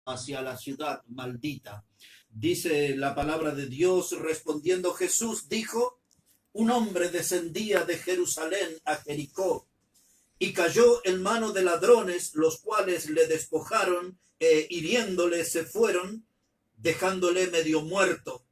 hacia la ciudad maldita. Dice la palabra de Dios, respondiendo Jesús, dijo: un hombre descendía de Jerusalén a Jericó y cayó en mano de ladrones, los cuales le despojaron e hiriéndole se fueron, dejándole medio muerto.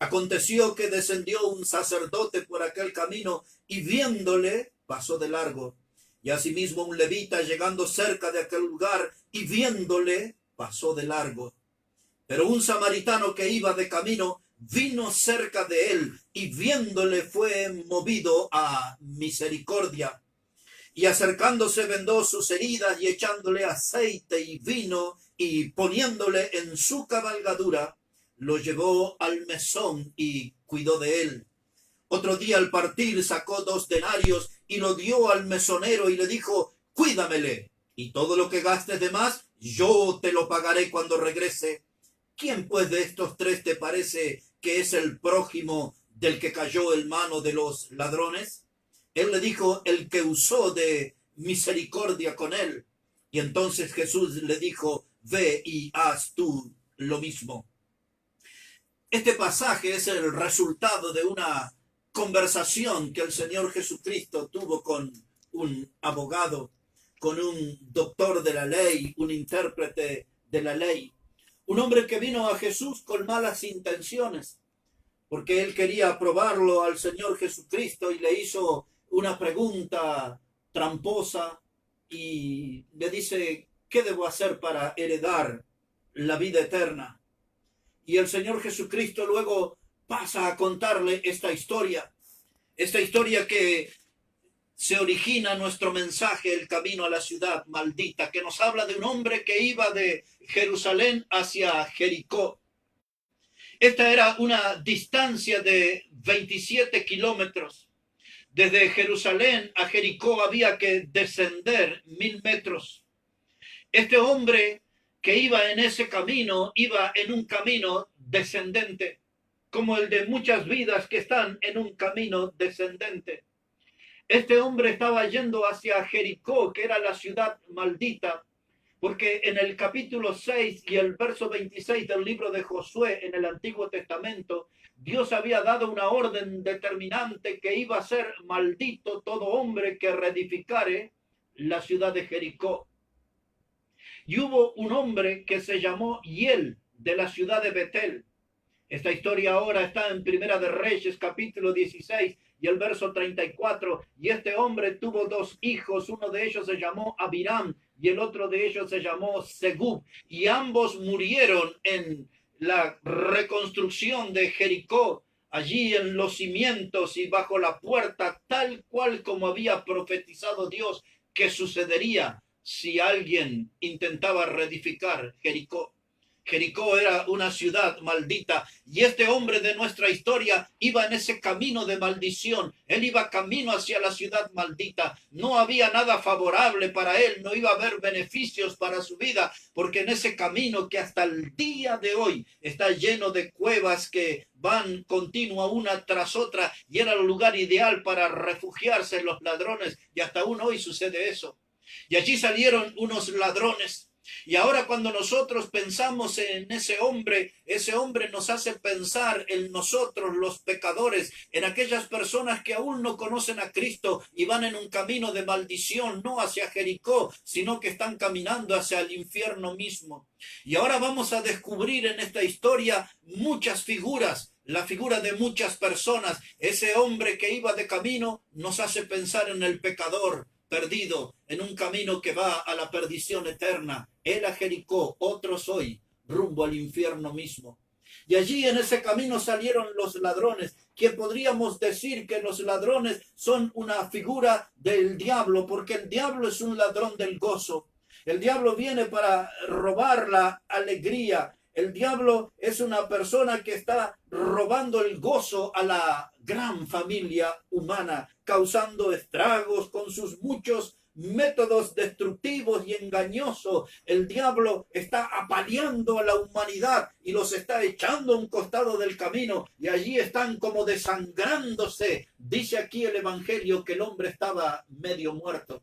Aconteció que descendió un sacerdote por aquel camino y viéndole pasó de largo. Y asimismo un levita llegando cerca de aquel lugar y viéndole pasó de largo. Pero un samaritano que iba de camino vino cerca de él y viéndole fue movido a misericordia. Y acercándose vendó sus heridas y echándole aceite y vino y poniéndole en su cabalgadura, lo llevó al mesón y cuidó de él. Otro día al partir sacó 2 denarios y lo dio al mesonero y le dijo: cuídamele, y todo lo que gastes de más yo te lo pagaré cuando regrese. ¿Quién pues de estos 3 te parece que es el prójimo del que cayó en mano de los ladrones? Él le dijo: el que usó de misericordia con él. Y entonces Jesús le dijo: ve y haz tú lo mismo. Este pasaje es el resultado de una conversación que el Señor Jesucristo tuvo con un abogado, con un doctor de la ley, un intérprete de la ley. Un hombre que vino a Jesús con malas intenciones, porque él quería probarlo al Señor Jesucristo y le hizo una pregunta tramposa y le dice: ¿qué debo hacer para heredar la vida eterna? Y el Señor Jesucristo luego pasa a contarle esta historia que se origina nuestro mensaje, el camino a la ciudad maldita, que nos habla de un hombre que iba de Jerusalén hacia Jericó. Esta era una distancia de 27 kilómetros. Desde Jerusalén a Jericó había que descender 1000 metros. Este hombre que iba en ese camino, iba en un camino descendente, como el de muchas vidas que están en un camino descendente. Este hombre estaba yendo hacia Jericó, que era la ciudad maldita, porque en el capítulo 6 y el verso 26 del libro de Josué en el Antiguo Testamento, Dios había dado una orden determinante que iba a ser maldito todo hombre que reedificare la ciudad de Jericó. Y hubo un hombre que se llamó Hiel, de la ciudad de Betel. Esta historia ahora está en Primera de Reyes, capítulo 16 y el verso 34. Y este hombre tuvo 2 hijos, uno de ellos se llamó Abiram y el otro de ellos se llamó Segub. Y ambos murieron en la reconstrucción de Jericó, allí en los cimientos y bajo la puerta, tal cual como había profetizado Dios que sucedería si alguien intentaba reedificar Jericó. Jericó era una ciudad maldita y este hombre de nuestra historia iba en ese camino de maldición. Él iba camino hacia la ciudad maldita. No había nada favorable para él, no iba a haber beneficios para su vida, porque en ese camino que hasta el día de hoy está lleno de cuevas que van continua una tras otra y era el lugar ideal para refugiarse los ladrones, y hasta aún hoy sucede eso. Y allí salieron unos ladrones. Y ahora cuando nosotros pensamos en ese hombre nos hace pensar en nosotros los pecadores, en aquellas personas que aún no conocen a Cristo y van en un camino de maldición, no hacia Jericó, sino que están caminando hacia el infierno mismo. Y ahora vamos a descubrir en esta historia muchas figuras, la figura de muchas personas. Ese hombre que iba de camino nos hace pensar en el pecador perdido en un camino que va a la perdición eterna. Él a Jericó, otros hoy, rumbo al infierno mismo. Y allí en ese camino salieron los ladrones, que podríamos decir que los ladrones son una figura del diablo, porque el diablo es un ladrón del gozo. El diablo viene para robar la alegría. El diablo es una persona que está robando el gozo a la gran familia humana, causando estragos con sus muchos métodos destructivos y engañosos. El diablo está apaleando a la humanidad y los está echando a un costado del camino y allí están como desangrándose. Dice aquí el Evangelio que el hombre estaba medio muerto.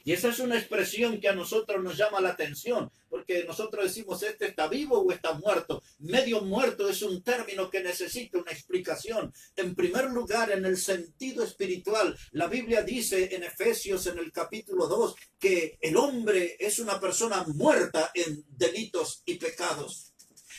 Y esa es una expresión que a nosotros nos llama la atención, porque nosotros decimos, ¿este está vivo o está muerto? Medio muerto es un término que necesita una explicación. En primer lugar, en el sentido espiritual, la Biblia dice en Efesios, en el capítulo 2, que el hombre es una muerta en delitos y pecados.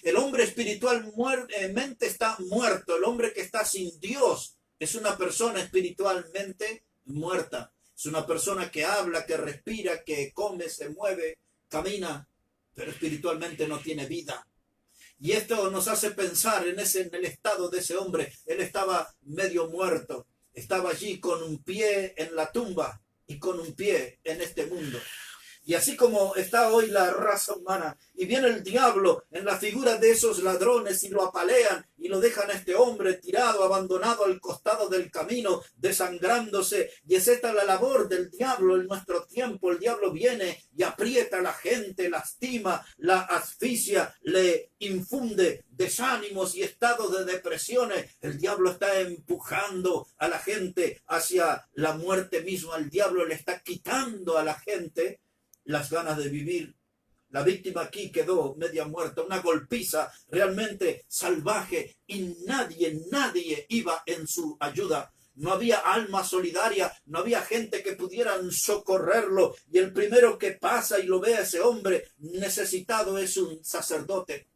El hombre espiritualmente está muerto. El hombre que está sin Dios es una persona espiritualmente muerta. Es una persona que habla, que respira, que come, se mueve, camina, pero espiritualmente no tiene vida. Y esto nos hace pensar en el estado de ese hombre. Él estaba medio muerto. Estaba allí con un pie en la tumba y con un pie en este mundo. Y así como está hoy la raza humana, y viene el diablo en la figura de esos ladrones y lo apalean y lo dejan a este hombre tirado, abandonado al costado del camino, desangrándose. Y es esta la labor del diablo en nuestro tiempo. El diablo viene y aprieta a la gente, lastima, la asfixia, le infunde desánimos y estados de depresiones. El diablo está empujando a la gente hacia la muerte misma. El diablo le está quitando a la gente las ganas de vivir. La víctima aquí quedó media muerta, una golpiza realmente salvaje, y nadie iba en su ayuda. No había alma solidaria, no había gente que pudieran socorrerlo. Y el primero que pasa y lo ve a ese hombre necesitado es un sacerdote.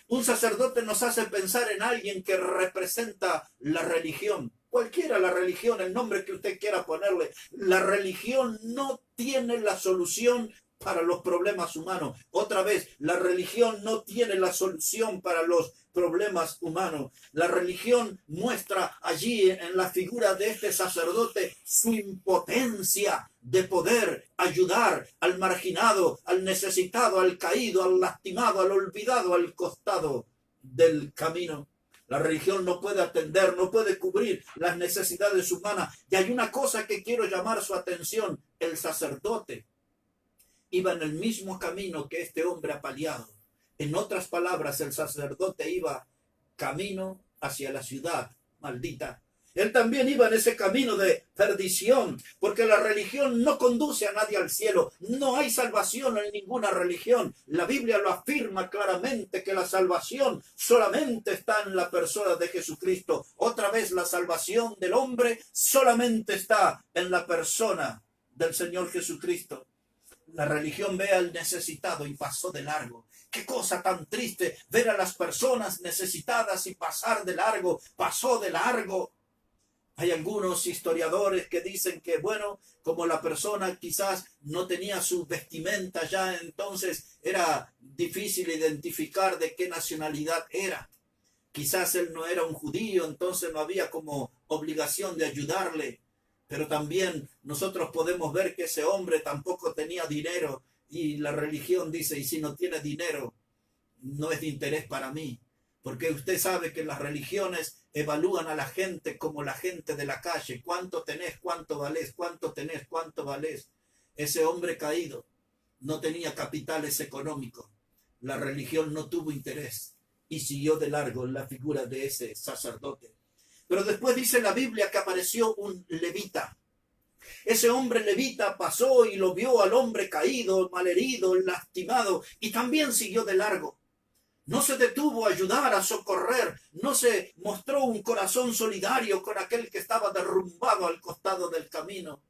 Un sacerdote nos hace pensar en alguien que representa la religión. Cualquiera la religión, el nombre que usted quiera ponerle. La religión no tiene la solución para los problemas humanos. Otra vez, la religión no tiene la solución para los problemas humanos. La religión muestra allí en la figura de este sacerdote su impotencia de poder ayudar al marginado, al necesitado, al caído, al lastimado, al olvidado, al costado del camino. La religión no puede atender, no puede cubrir las necesidades humanas. Y hay una cosa que quiero llamar su atención. El sacerdote iba en el mismo camino que este hombre apaleado. En otras palabras, el sacerdote iba camino hacia la ciudad maldita. Él también iba en ese camino de perdición, porque la religión no conduce a nadie al cielo. No hay salvación en ninguna religión. La Biblia lo afirma claramente, que la salvación solamente está en la persona de Jesucristo. Otra vez, la salvación del hombre solamente está en la persona del Señor Jesucristo. La religión ve al necesitado y pasó de largo. Qué cosa tan triste ver a las personas necesitadas y pasar de largo. Pasó de largo. Hay algunos historiadores que dicen que, bueno, como la persona quizás no tenía su vestimenta ya, entonces era difícil identificar de qué nacionalidad era. Quizás él no era un judío, entonces no había como obligación de ayudarle. Pero también nosotros podemos ver que ese hombre tampoco tenía dinero, y la religión dice, y si no tiene dinero, no es de interés para mí. Porque usted sabe que las religiones evalúan a la gente como la gente de la calle. ¿Cuánto tenés? ¿Cuánto valés? ¿Cuánto tenés? ¿Cuánto valés? Ese hombre caído no tenía capitales económicos. La religión no tuvo interés y siguió de largo en la figura de ese sacerdote. Pero después dice la Biblia que apareció un levita. Ese hombre levita pasó y lo vio al hombre caído, malherido, lastimado, y también siguió de largo. No se detuvo a ayudar, a socorrer, no se mostró un corazón solidario con aquel que estaba derrumbado al costado del camino.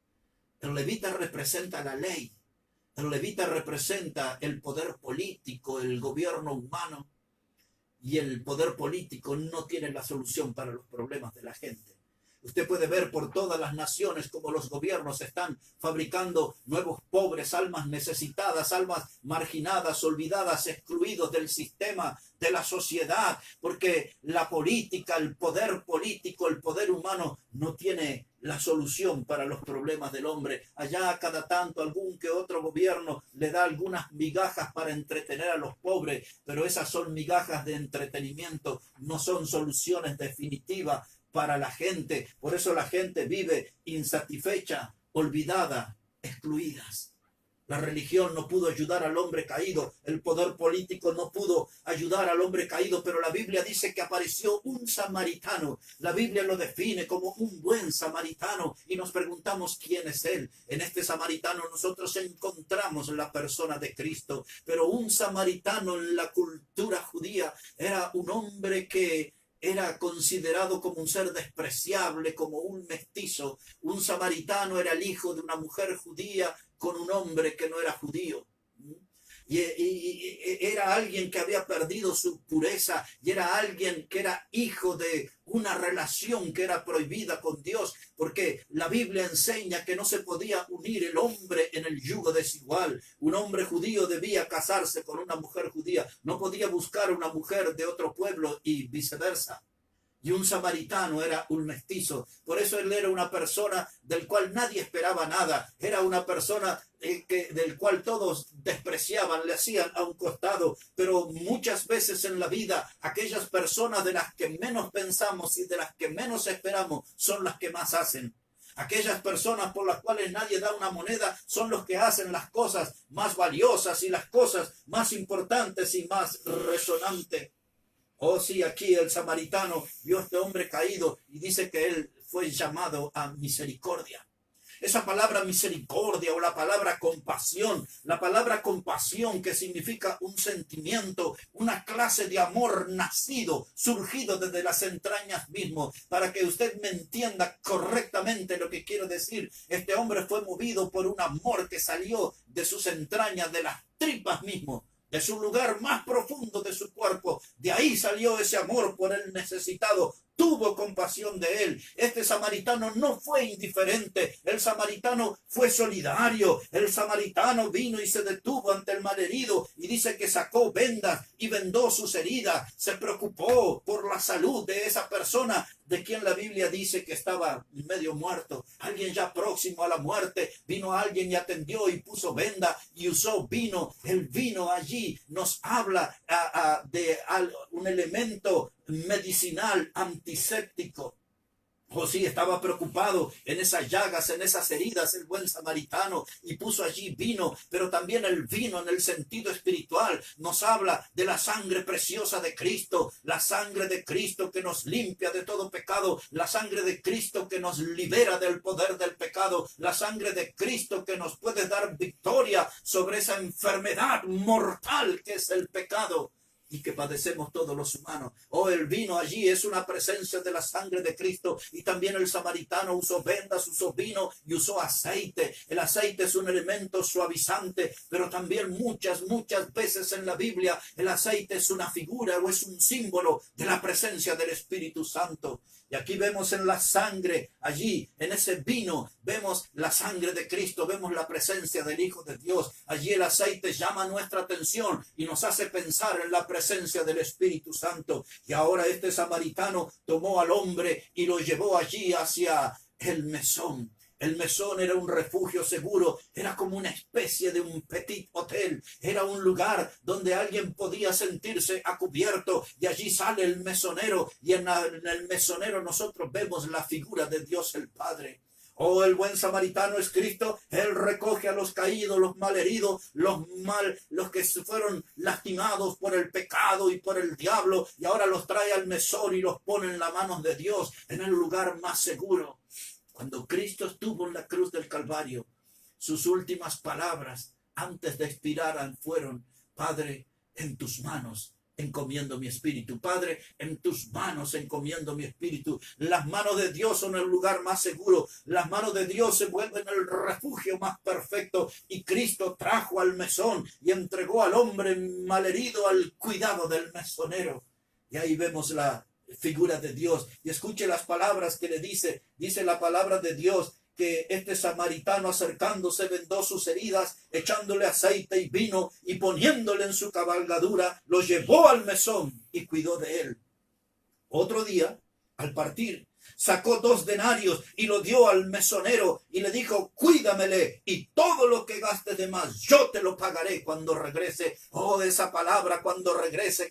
El levita representa la ley. El levita representa el poder político, el gobierno humano. Y el poder político no tiene la solución para los problemas de la gente. Usted puede ver por todas las naciones cómo los gobiernos están fabricando nuevos pobres, almas necesitadas, almas marginadas, olvidadas, excluidos del sistema, de la sociedad, porque la política, el poder político, el poder humano no tiene la solución para los problemas del hombre. Allá cada tanto algún que otro gobierno le da algunas migajas para entretener a los pobres, pero esas son migajas de entretenimiento, no son soluciones definitivas para la gente. Por eso la gente vive insatisfecha, olvidada, excluidas. La religión no pudo ayudar al hombre caído, el poder político no pudo ayudar al hombre caído, pero la Biblia dice que apareció un samaritano. La Biblia lo define como un buen samaritano y nos preguntamos quién es él. En este samaritano nosotros encontramos la persona de Cristo, pero un samaritano en la cultura judía era un hombre que era considerado como un ser despreciable, como un mestizo. Un samaritano era el hijo de una mujer judía con un hombre que no era judío. Y era alguien que había perdido su pureza y era alguien que era hijo de una relación que era prohibida con Dios, porque la Biblia enseña que no se podía unir el hombre en el yugo desigual. Un hombre judío debía casarse con una mujer judía, no podía buscar una mujer de otro pueblo y viceversa. Y un samaritano era un mestizo. Por eso él era una persona del cual nadie esperaba nada. Era una persona del cual todos despreciaban, le hacían a un costado. Pero muchas veces en la vida, aquellas personas de las que menos pensamos y de las que menos esperamos son las que más hacen. Aquellas personas por las cuales nadie da una moneda son los que hacen las cosas más valiosas y las cosas más importantes y más resonantes. Oh, sí, aquí el samaritano vio a este hombre caído y dice que él fue llamado a misericordia. Esa palabra misericordia o la palabra compasión que significa un sentimiento, una clase de amor nacido, surgido desde las entrañas mismo. Para que usted me entienda correctamente lo que quiero decir, este hombre fue movido por un amor que salió de sus entrañas, de las tripas mismo, de su lugar más profundo de su cuerpo. De ahí salió ese amor por el necesitado. Tuvo compasión de él. Este samaritano no fue indiferente. El samaritano fue solidario. El samaritano vino y se detuvo ante el malherido y dice que sacó vendas y vendó sus heridas. Se preocupó por la salud de esa persona de quien la Biblia dice que estaba medio muerto. Alguien ya próximo a la muerte. Vino alguien y atendió y puso venda y usó vino. El vino allí nos habla de un elemento medicinal, antiséptico. Oh, sí, estaba preocupado en esas llagas, en esas heridas, el buen samaritano, y puso allí vino. Pero también el vino en el sentido espiritual nos habla de la sangre preciosa de Cristo, la sangre de Cristo que nos limpia de todo pecado, la sangre de Cristo que nos libera del poder del pecado, la sangre de Cristo que nos puede dar victoria sobre esa enfermedad mortal que es el pecado y que padecemos todos los humanos. Oh, el vino allí es una presencia de la sangre de Cristo. Y también el samaritano usó vendas, usó vino y usó aceite. El aceite es un elemento suavizante, pero también muchas veces en la Biblia el aceite es una figura o es un símbolo de la presencia del Espíritu Santo. Y aquí vemos en la sangre, allí en ese vino, vemos la sangre de Cristo, vemos la presencia del Hijo de Dios. Allí el aceite llama nuestra atención y nos hace pensar en la presencia del Espíritu Santo. Y ahora este samaritano tomó al hombre y lo llevó allí hacia el mesón. El mesón era un refugio seguro, era como una especie de un petit hotel, era un lugar donde alguien podía sentirse a cubierto, y allí sale el mesonero, y en el mesonero nosotros vemos la figura de Dios el Padre. Oh, el buen samaritano es Cristo. Él recoge a los caídos, los malheridos, los que fueron lastimados por el pecado y por el diablo, y ahora los trae al mesón y los pone en las manos de Dios, en el lugar más seguro. Cuando Cristo estuvo en la cruz del Calvario, sus últimas palabras antes de expirar fueron: Padre, en tus manos encomiendo mi espíritu. Padre, en tus manos encomiendo mi espíritu. Las manos de Dios son el lugar más seguro. Las manos de Dios se vuelven el refugio más perfecto. Y Cristo trajo al mesón y entregó al hombre malherido al cuidado del mesonero. Y ahí vemos la figura de Dios. Y escuche las palabras que le dice la palabra de Dios, que este samaritano acercándose vendó sus heridas, echándole aceite y vino y poniéndole en su cabalgadura, lo llevó al mesón y cuidó de él. Otro día, al partir, sacó 2 denarios y lo dio al mesonero y le dijo, cuídamele y todo lo que gastes de más, yo te lo pagaré cuando regrese. Oh, esa palabra cuando regrese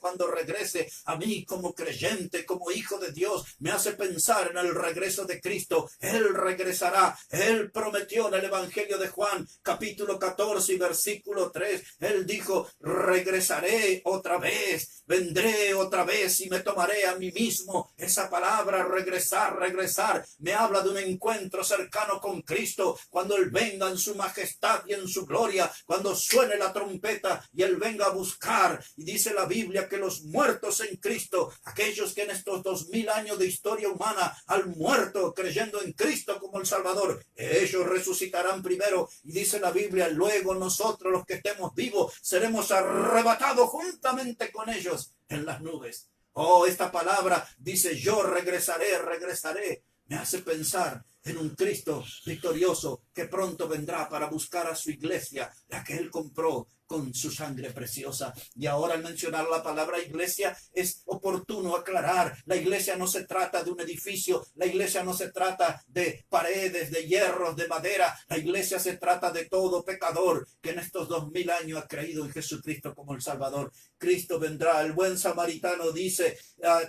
a mí como creyente, como hijo de Dios, me hace pensar en el regreso de Cristo. Él regresará. Él prometió en el Evangelio de Juan, capítulo 14 y versículo 3, él dijo, regresaré otra vez, vendré otra vez y me tomaré a mí mismo. Esa palabra regresar me habla de un encuentro cercano con Cristo, cuando Él venga en su majestad y en su gloria, cuando suene la trompeta y Él venga a buscar. Y dice la Biblia que los muertos en Cristo, aquellos que en estos 2000 años de historia humana han muerto creyendo en Cristo como el Salvador, ellos resucitarán primero. Y dice la Biblia, luego nosotros los que estemos vivos seremos arrebatados juntamente con ellos en las nubes. Oh, esta palabra dice, yo regresaré, me hace pensar en un Cristo victorioso que pronto vendrá para buscar a su iglesia, la que Él compró con su sangre preciosa. Y ahora al mencionar la palabra iglesia es oportuno aclarar, la iglesia no se trata de un edificio, la iglesia no se trata de paredes, de hierros, de madera, la iglesia se trata de todo pecador que en estos 2000 años ha creído en Jesucristo como el Salvador. Cristo vendrá, el buen samaritano dice,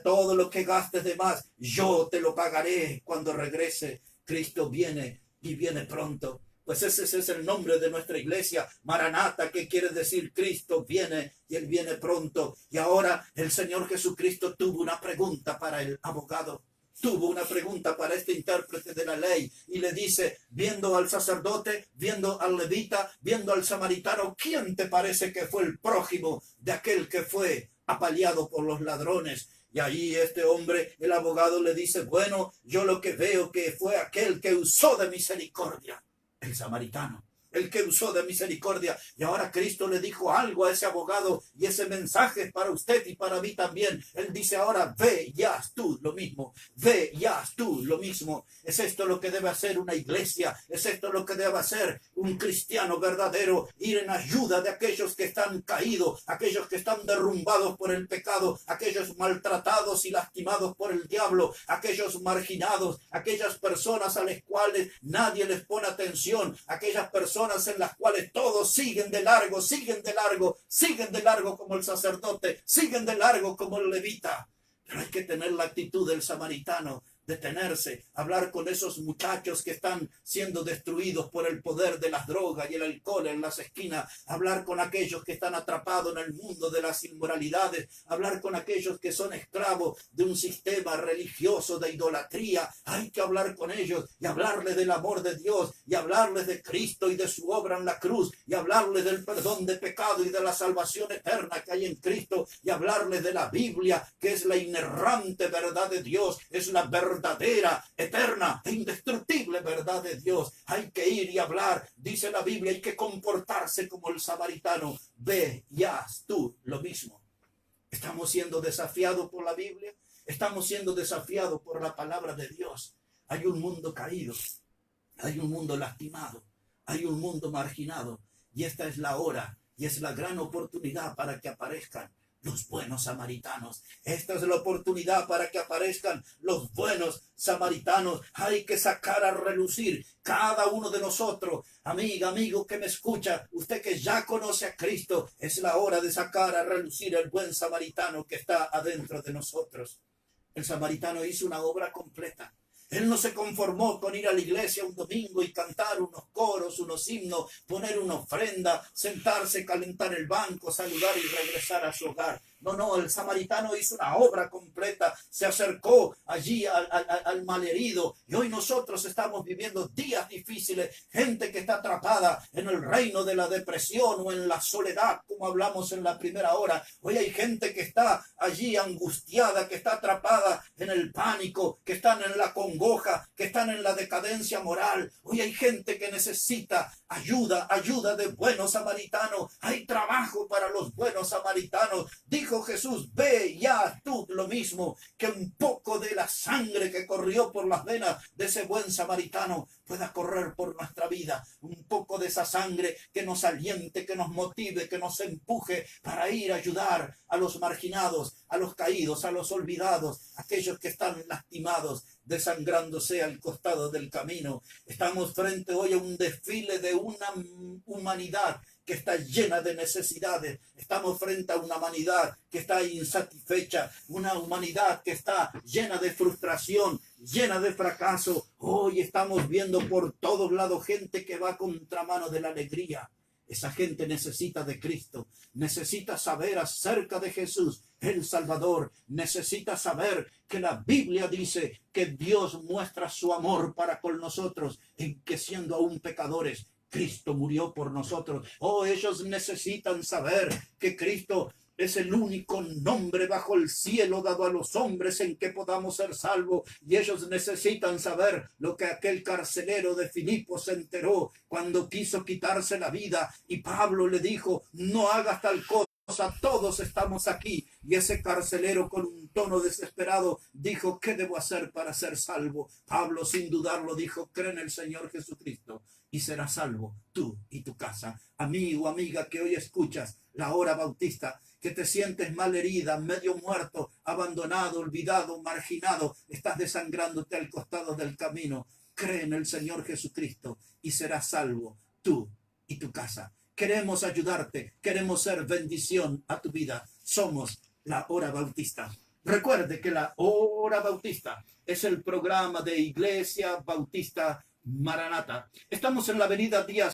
todo lo que gastes de más, yo te lo pagaré cuando regrese. Cristo viene y viene pronto. Pues ese es el nombre de nuestra iglesia, Maranata, que quiere decir Cristo viene y Él viene pronto. Y ahora el Señor Jesucristo tuvo una pregunta para el abogado, tuvo una pregunta para este intérprete de la ley y le dice, viendo al sacerdote, viendo al levita, viendo al samaritano, ¿quién te parece que fue el prójimo de aquel que fue apaleado por los ladrones? Y ahí este hombre, el abogado, le dice, bueno, yo lo que veo que fue aquel que usó de misericordia. El samaritano, el que usó de misericordia. Y ahora Cristo le dijo algo a ese abogado y ese mensaje es para usted y para mí también. Él dice ahora, ve y haz tú lo mismo, ve y haz tú lo mismo. ¿Es esto lo que debe hacer una iglesia? ¿Es esto lo que debe hacer un cristiano verdadero? Ir en ayuda de aquellos que están caídos, aquellos que están derrumbados por el pecado, aquellos maltratados y lastimados por el diablo, aquellos marginados, aquellas personas a las cuales nadie les pone atención, aquellas personas en las cuales todos siguen de largo como el sacerdote, siguen de largo como el levita. Pero hay que tener la actitud del samaritano, detenerse, hablar con esos muchachos que están siendo destruidos por el poder de las drogas y el alcohol en las esquinas, hablar con aquellos que están atrapados en el mundo de las inmoralidades, hablar con aquellos que son esclavos de un sistema religioso de idolatría. Hay que hablar con ellos y hablarles del amor de Dios y hablarles de Cristo y de su obra en la cruz y hablarles del perdón de pecado y de la salvación eterna que hay en Cristo y hablarles de la Biblia, que es la inerrante verdad de Dios, es la verdadera, eterna e indestructible verdad de Dios. Hay que ir y hablar, dice la Biblia, hay que comportarse como el samaritano. Ve y haz tú lo mismo. Estamos siendo desafiados por la Biblia, estamos siendo desafiados por la palabra de Dios. Hay un mundo caído, hay un mundo lastimado, hay un mundo marginado, y esta es la hora y es la gran oportunidad para que aparezcan los buenos samaritanos. Esta es la oportunidad para que aparezcan los buenos samaritanos. Hay que sacar a relucir cada uno de nosotros. Amiga, amigo que me escucha, usted que ya conoce a Cristo, es la hora de sacar a relucir el buen samaritano que está adentro de nosotros. El samaritano hizo una obra completa. Él no se conformó con ir a la iglesia un domingo y cantar unos coros, unos himnos, poner una ofrenda, sentarse, calentar el banco, saludar y regresar a su hogar. No, el samaritano hizo una obra completa, se acercó allí al malherido. Y hoy nosotros estamos viviendo días difíciles, gente que está atrapada en el reino de la depresión o en la soledad, como hablamos en la primera hora. Hoy hay gente que está allí angustiada, que está atrapada en el pánico, que están en la congoja, que están en la decadencia moral. Hoy hay gente que necesita ayuda de buenos samaritanos. Hay trabajo para los buenos samaritanos. Dijo Jesús, ve ya tú lo lo mismo, que un poco de la sangre que corrió por las venas de ese buen samaritano pueda correr por nuestra vida. Un poco de esa sangre que nos aliente, que nos motive, que nos empuje para ir a ayudar a los marginados, a los caídos, a los olvidados, aquellos que están lastimados, desangrándose al costado del camino. Estamos frente hoy a un desfile de una humanidad que está llena de necesidades. Estamos frente a una humanidad que está insatisfecha, una humanidad que está llena de frustración, llena de fracaso. Hoy estamos viendo por todos lados gente que va contramano de la alegría. Esa gente necesita de Cristo, necesita saber acerca de Jesús, el Salvador, necesita saber que la Biblia dice que Dios muestra su amor para con nosotros, en que siendo aún pecadores, Cristo murió por nosotros. Oh, ellos necesitan saber que Cristo es el único nombre bajo el cielo dado a los hombres en que podamos ser salvos. Y ellos necesitan saber lo que aquel carcelero de Filipos se enteró cuando quiso quitarse la vida. Y Pablo le dijo, no hagas tal cosa. Todos estamos aquí. Y ese carcelero con un tono desesperado dijo, ¿qué debo hacer para ser salvo? Pablo sin dudarlo dijo, cree en el Señor Jesucristo y serás salvo tú y tu casa. Amigo, amiga que hoy escuchas la hora bautista, que te sientes mal herida, medio muerto, abandonado, olvidado, marginado, estás desangrándote al costado del camino. Cree en el Señor Jesucristo y serás salvo tú y tu casa. Queremos ayudarte, queremos ser bendición a tu vida. Somos la Hora Bautista. Recuerde que la Hora Bautista es el programa de Iglesia Bautista Maranata. Estamos en la avenida Díaz